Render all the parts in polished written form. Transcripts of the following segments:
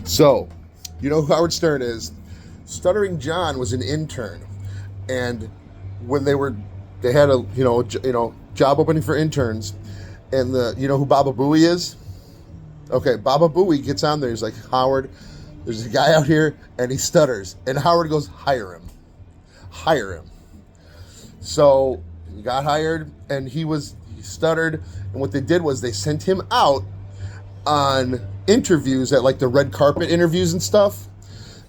So, you know who Howard Stern is? Stuttering John was an intern, and when they had a job opening for interns, and you know who Baba Booey is? Okay, Baba Booey gets on there. He's like, Howard, there's a guy out here and he stutters, and Howard goes, hire him. So he got hired, and he stuttered, and what they did was they sent him out on interviews at like the red carpet interviews and stuff,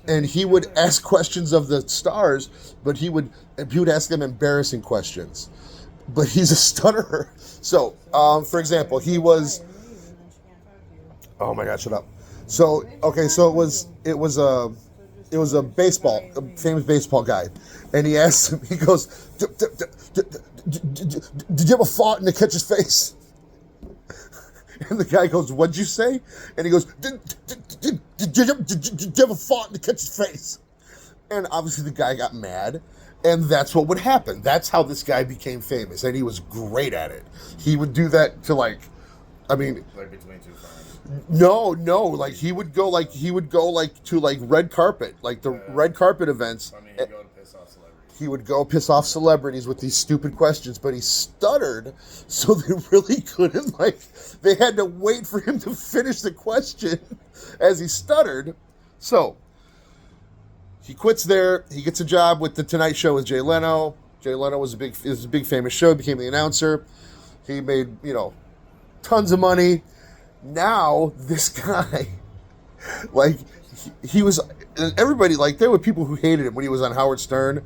and he would ask questions of the stars, but he would ask them embarrassing questions, but he's a stutterer. So for example, he was, oh my god, shut up. So okay, so it was a famous baseball guy, and he asked him, he goes, did you ever fart in the catcher's face? And the guy goes, what'd you say? And he goes, did you ever fart in the catcher's face? And obviously the guy got mad, and that's what would happen. That's how this guy became famous, and he was great at it. He would do that to like between two friends. No, like he would go to like red carpet, like the red carpet events. He'd go to piss off celebrities. He would go piss off celebrities with these stupid questions, but he stuttered, so they really couldn't, they had to wait for him to finish the question as he stuttered. So he quits there. He gets a job with The Tonight Show with Jay Leno. Jay Leno was a big famous show. He became the announcer. He made, tons of money. Now this guy, he was, everybody, there were people who hated him when he was on Howard Stern,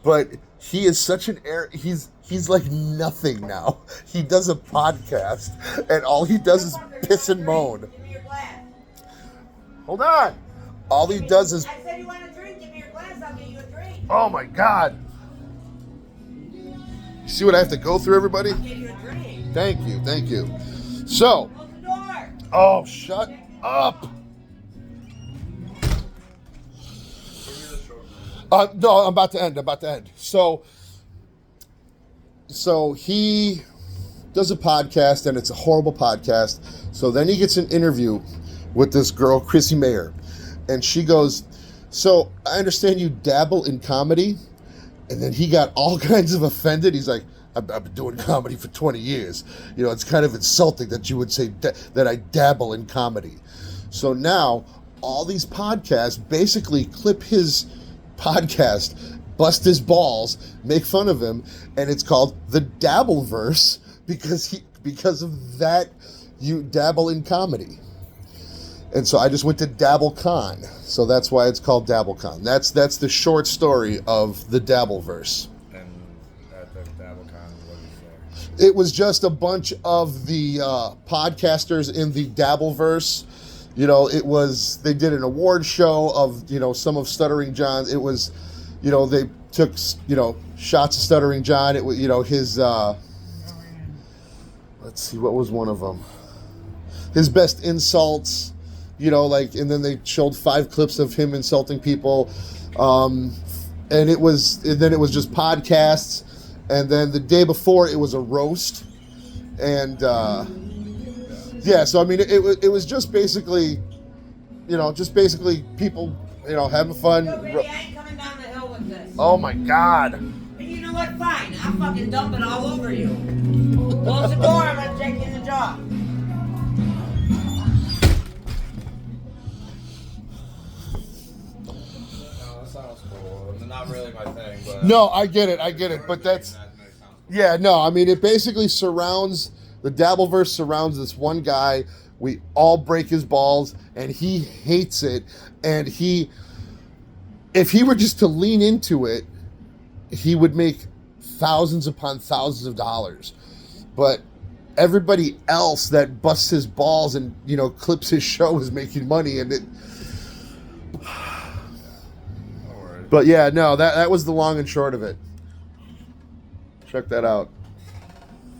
but he is such an he's like nothing now. He does a podcast, and all he does is piss and moan. Give me your glass. Hold on. All he does is, I said you want a drink, give me your glass, I'll get you a drink. oh my God. You see what I have to go through, everybody? I'll get you a drink. Thank you. So, Close the door. oh, shut up. No, I'm about to end. So he does a podcast, and it's a horrible podcast. So then he gets an interview with this girl, Chrissy Mayer, and she goes, so I understand you dabble in comedy. And then he got all kinds of offended. He's like, I've been doing comedy for 20 years. It's kind of insulting that you would say that I dabble in comedy. So now all these podcasts basically clip his podcast, bust his balls, make fun of him, and it's called the dabbleverse because of that you dabble in comedy. And so I just went to DabbleCon, so that's why it's called DabbleCon. That's the short story of the Dabbleverse. And at the DabbleCon, what is there? It was just a bunch of the podcasters in the Dabbleverse. They did an award show of some of Stuttering John. It was, they took shots of Stuttering John. It was his. Let's see, what was one of them? His best insults. And then they showed 5 clips of him insulting people, and then it was just podcasts, and then the day before it was a roast, and yeah. So I mean, it was just basically, people, having fun. Yo, baby, I ain't coming down the hill with this. Oh my God. But you know what? Fine, I'll fucking dump it all over you. Close the door. I'm gonna take you in the jaw. Sounds cool. Not really my thing, but No, I get it, but that's, yeah, no, I mean, it basically surrounds, the Dabbleverse surrounds this one guy. We all break his balls, and he hates it, and if he were just to lean into it, he would make thousands upon thousands of dollars. But everybody else that busts his balls and, clips his show is making money, and it... But yeah, no, that was the long and short of it. Check that out.